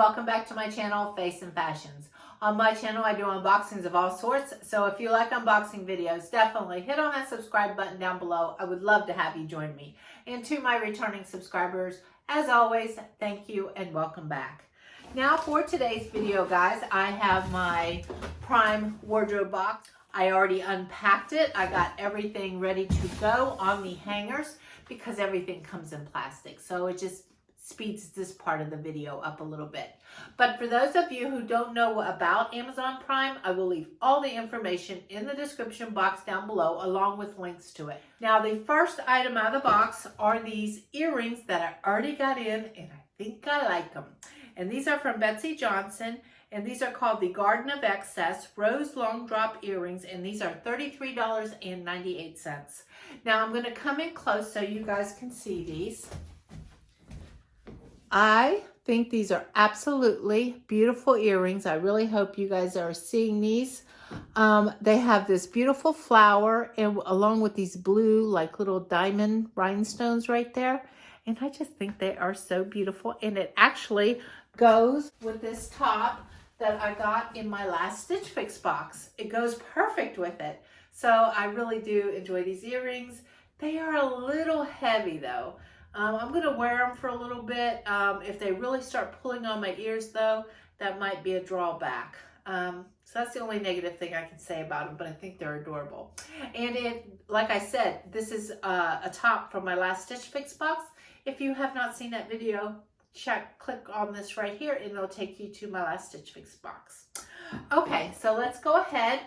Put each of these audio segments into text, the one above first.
welcome back to my channel, Face and Fashions. On my channel, I do unboxings of all sorts, so if you like unboxing videos, definitely hit on that subscribe button down below. I would love to have you join me. And to my returning subscribers, as always, thank you and welcome back. Now for today's video, guys, I have my Prime wardrobe box. I already unpacked it. I got everything ready to go on the hangers because everything comes in plastic. So it just speeds this part of the video up a little bit. But for those of you who don't know about Amazon Prime, I will leave all the information in the description box down below along with links to it. Now the first item out of the box are these earrings that I already got in and I think I like them. And these are from Betsey Johnson, and these are called the Garden of Excess Rose Long Drop Earrings, and these are $33.98. Now I'm going to come in close so you guys can see these. I think these are absolutely beautiful earrings. I really hope you guys are seeing these. They have this beautiful flower and along with these blue like little diamond rhinestones right there. And I just think they are so beautiful. And it actually goes with this top that I got in my last Stitch Fix box. It goes perfect with it. So I really do enjoy these earrings. They are a little heavy though. I'm going to wear them for a little bit. If they really start pulling on my ears though, that might be a drawback. So that's the only negative thing I can say about them, but I think they're adorable. And like I said, this is a top from my last Stitch Fix box. If you have not seen that video, click on this right here and it'll take you to my last Stitch Fix box. Okay, so let's go ahead.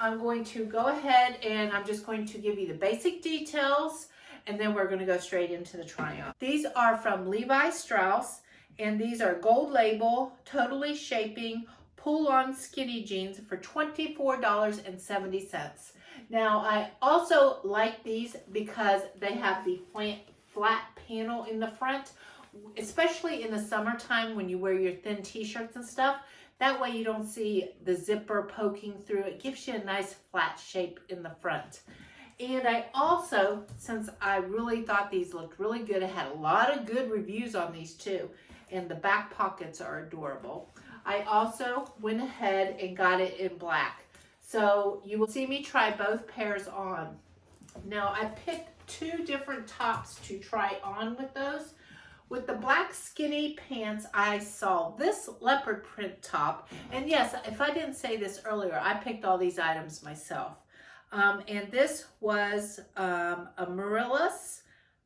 I'm going to go ahead and I'm just going to give you the basic details and then we're going to go straight into the try-on. These are from Levi Strauss and these are gold label, totally shaping, pull-on skinny jeans for $24.70. Now I also like these because they have the flat panel in the front, especially in the summertime when you wear your thin t-shirts and stuff. That way you don't see the zipper poking through. It gives you a nice flat shape in the front. And I also, since I really thought these looked really good, I had a lot of good reviews on these too. And the back pockets are adorable. I also went ahead and got it in black. So you will see me try both pairs on. Now I picked two different tops to try on with those. With the black skinny pants, I saw this leopard print top. And yes, if I didn't say this earlier, I picked all these items myself. And this was a Marillus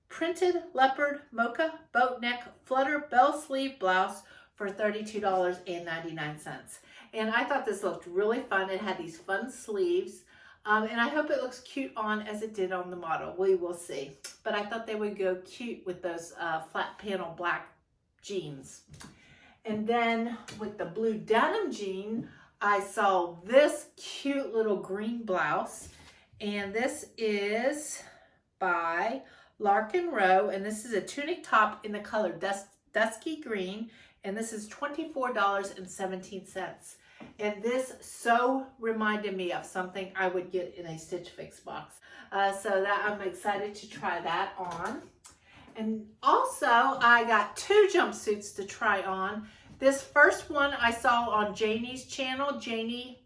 printed leopard mocha boat neck flutter bell sleeve blouse for $32.99. And I thought this looked really fun. It had these fun sleeves. And I hope it looks cute on as it did on the model. We will see. But I thought they would go cute with those flat panel black jeans. And then with the blue denim jean, I saw this cute little green blouse. And this is by LARK and Row. And this is a tunic top in the color dusky green. And this is $24.17. And this so reminded me of something I would get in a Stitch Fix box. So that I'm excited to try that on. And also I got two jumpsuits to try on. This first one I saw on Janie's channel, Janie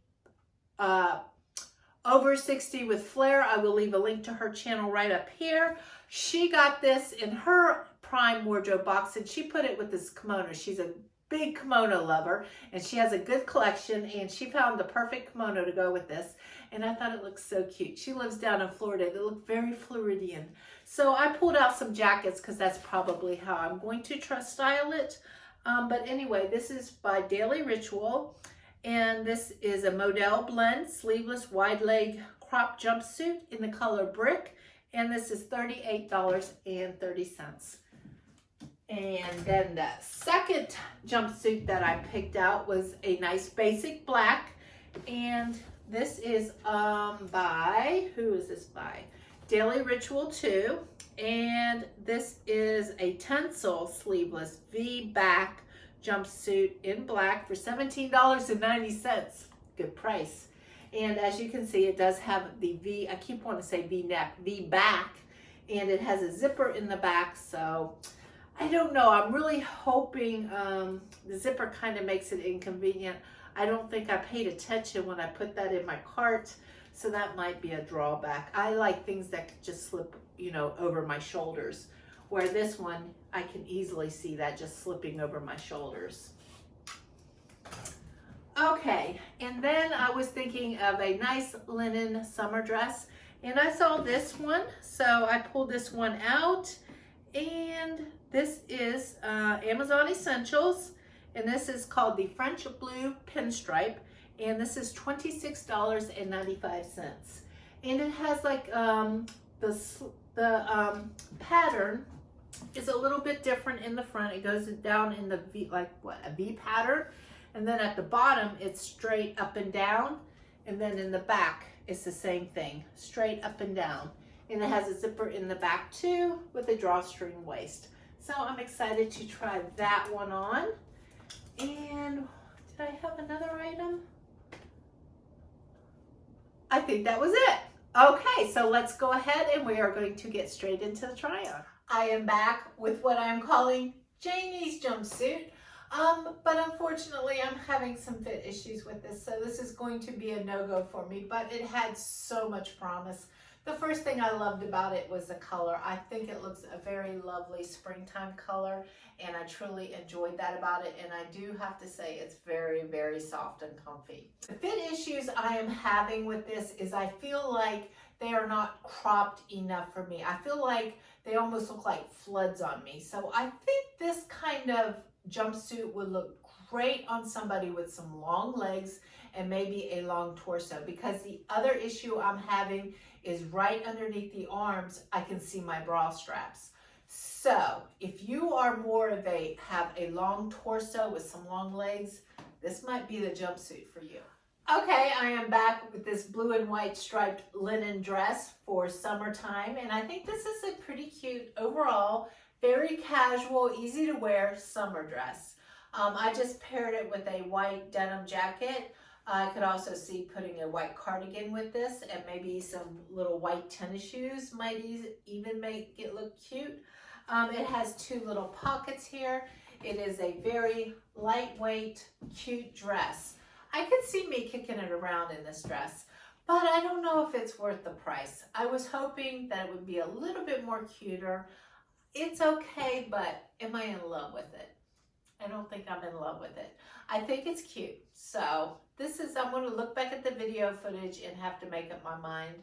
over 60 with Flair. I will leave a link to her channel right up here. She got this in her Prime wardrobe box and she put it with this kimono. She's a big kimono lover and she has a good collection and she found the perfect kimono to go with this and I thought it looked so cute. She lives down in Florida. They look very Floridian. So I pulled out some jackets because that's probably how I'm going to style it. But anyway, this is by Daily Ritual and this is a modal blend sleeveless wide leg crop jumpsuit in the color brick and this is $38.30. And then the second jumpsuit that I picked out was a nice basic black. And this is by, who is this by? Daily Ritual 2. And this is a tencel sleeveless V-back jumpsuit in black for $17.90. Good price. And as you can see, it does have the V, I keep wanting to say V-neck, V-back. And it has a zipper in the back, so I don't know. I'm really hoping the zipper kind of makes it inconvenient. I don't think I paid attention when I put that in my cart, so that might be a drawback. I like things that could just slip, you know, over my shoulders, where this one, I can easily see that just slipping over my shoulders. Okay, and then I was thinking of a nice linen summer dress, and I saw this one, so I pulled this one out, and this is Amazon Essentials, and this is called the French Blue Pinstripe, and this is $26.95, and it has like the pattern is a little bit different in the front. It goes down in the V, like what, a V pattern. And then at the bottom, it's straight up and down. And then in the back, it's the same thing, straight up and down. And it has a zipper in the back too, with a drawstring waist. So I'm excited to try that one on. And did I have another item? I think that was it. Okay, so let's go ahead and we are going to get straight into the try-on. I am back with what I'm calling Janie's jumpsuit. But unfortunately, I'm having some fit issues with this, so this is going to be a no-go for me, but it had so much promise. The first thing I loved about it was the color. I think it looks a very lovely springtime color, and I truly enjoyed that about it, and I do have to say it's very, very soft and comfy. The fit issues I am having with this is I feel like they are not cropped enough for me. I feel like they almost look like floods on me, so I think this kind of jumpsuit would look great on somebody with some long legs and maybe a long torso, because the other issue I'm having is right underneath the arms, I can see my bra straps. So if you are more of have a long torso with some long legs, this might be the jumpsuit for you. Okay, I am back with this blue and white striped linen dress for summertime, and I think this is a pretty cute overall, very casual, easy to wear summer dress. I just paired it with a white denim jacket. I could also see putting a white cardigan with this, and maybe some little white tennis shoes might even make it look cute. It has two little pockets here. It is a very lightweight, cute dress. I could see me kicking it around in this dress, but I don't know if it's worth the price. I was hoping that it would be a little bit more cuter. It's okay, but am I in love with it? I don't think I'm in love with it. I think it's cute. So this is, I'm going to look back at the video footage and have to make up my mind.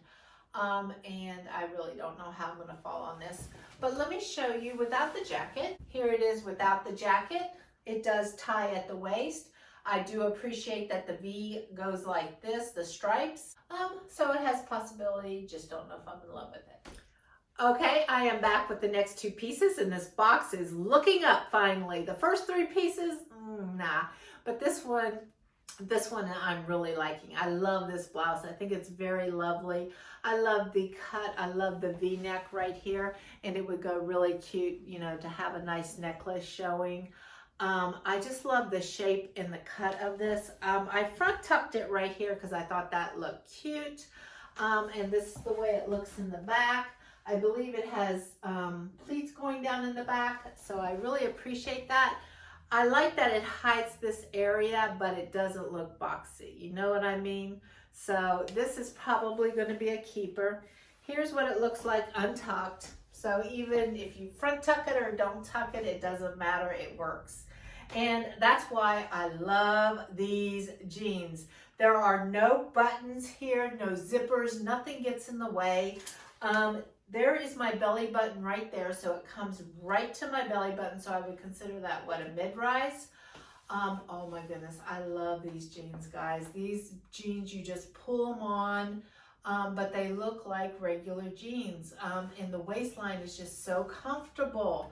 And I really don't know how I'm going to fall on this. But let me show you without the jacket. Here it is without the jacket. It does tie at the waist. I do appreciate that the V goes like this, the stripes. So it has possibility, just don't know if I'm in love with it. Okay, I am back with the next two pieces, and this box is looking up finally. The first three pieces, nah, but this one I'm really liking. I love this blouse. I think it's very lovely. I love the cut. I love the V-neck right here, and it would go really cute, you know, to have a nice necklace showing. I just love the shape and the cut of this. I front tucked it right here because I thought that looked cute, and this is the way it looks in the back. I believe it has pleats going down in the back, so I really appreciate that. I like that it hides this area, but it doesn't look boxy. You know what I mean? So this is probably going to be a keeper. Here's what it looks like untucked. So even if you front tuck it or don't tuck it, it doesn't matter. It works. And that's why I love these jeans. There are no buttons here, no zippers, nothing gets in the way. There is my belly button right there, so it comes right to my belly button, so I would consider that, what, a mid-rise? Oh my goodness, I love these jeans, guys. These jeans, you just pull them on, but they look like regular jeans, and the waistline is just so comfortable.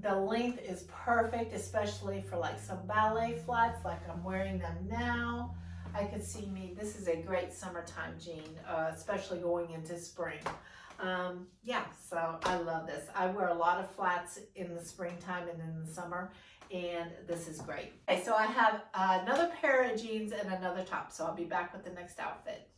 The length is perfect, especially for like some ballet flats, like I'm wearing them now. I could see me, this is a great summertime jean, especially going into spring. Yeah, so I love this. I wear a lot of flats in the springtime and in the summer, and this is great. Okay, so I have another pair of jeans and another top, so I'll be back with the next outfit.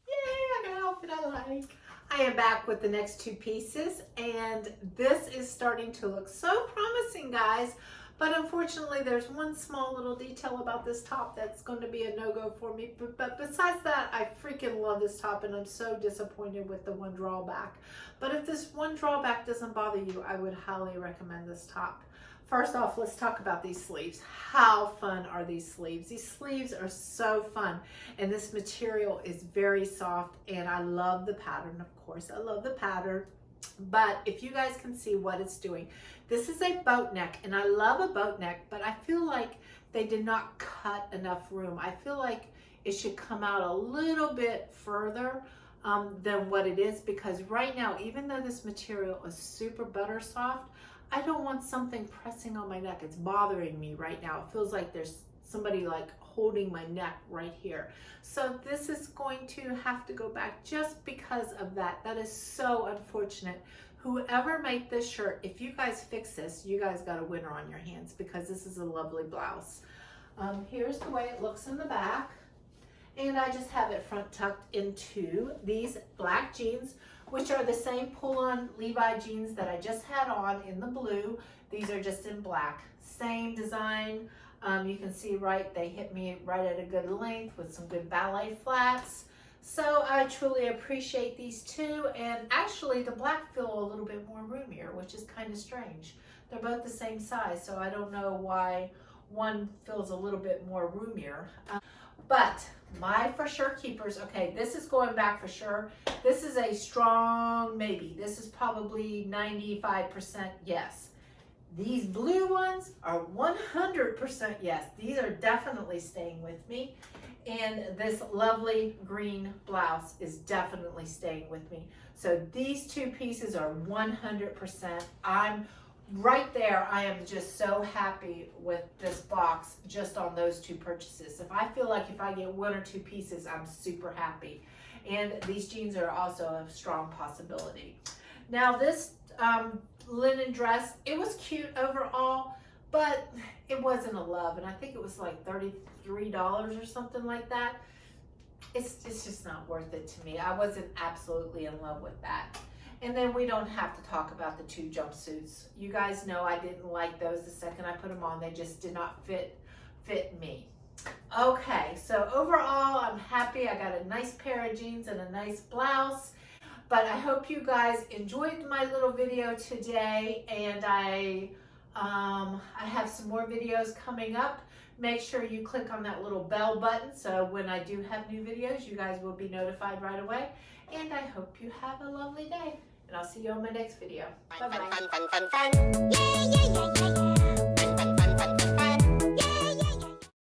Yay, I got an outfit I like. I am back with the next two pieces, and this is starting to look so promising, guys. But unfortunately, there's one small little detail about this top that's going to be a no-go for me. But besides that, I freaking love this top, and I'm so disappointed with the one drawback. But if this one drawback doesn't bother you, I would highly recommend this top. First off, let's talk about these sleeves. How fun are these sleeves? These sleeves are so fun, and this material is very soft, and I love the pattern, of course. I love the pattern, but if you guys can see what it's doing, this is a boat neck, and I love a boat neck, but I feel like they did not cut enough room. I feel like it should come out a little bit further than what it is, because right now, even though this material is super butter soft, I don't want something pressing on my neck. It's bothering me right now. It feels like there's somebody like holding my neck right here. So this is going to have to go back just because of that. That is so unfortunate. Whoever made this shirt, if you guys fix this, you guys got a winner on your hands, because this is a lovely blouse. Here's the way it looks in the back. And I just have it front tucked into these black jeans, which are the same pull-on Levi jeans that I just had on in the blue. These are just in black. Same design. You can see they hit me right at a good length with some good ballet flats. So I truly appreciate these two. And actually the black feel a little bit more roomier, which is kind of strange. They're both the same size, so I don't know why one feels a little bit more roomier. But my for sure keepers, okay, this is going back for sure. This is a strong maybe. This is probably 95% yes. These blue ones are 100% yes. These are definitely staying with me. And this lovely green blouse is definitely staying with me. So these two pieces are 100%. I'm right there. I am just so happy with this box just on those two purchases. If I feel like if I get one or two pieces, I'm super happy. And these jeans are also a strong possibility. Now this linen dress, it was cute overall, but it wasn't a love, and I think it was like $33 or something like that. It's just not worth it to me. I wasn't absolutely in love with that. And then we don't have to talk about the two jumpsuits. You guys know I didn't like those the second I put them on. They just did not fit me. Okay, so overall, I'm happy. I got a nice pair of jeans and a nice blouse. But I hope you guys enjoyed my little video today, and I have some more videos coming up. Make sure you click on that little bell button so when I do have new videos, you guys will be notified right away. And I hope you have a lovely day. And I'll see you on my next video. Bye-bye.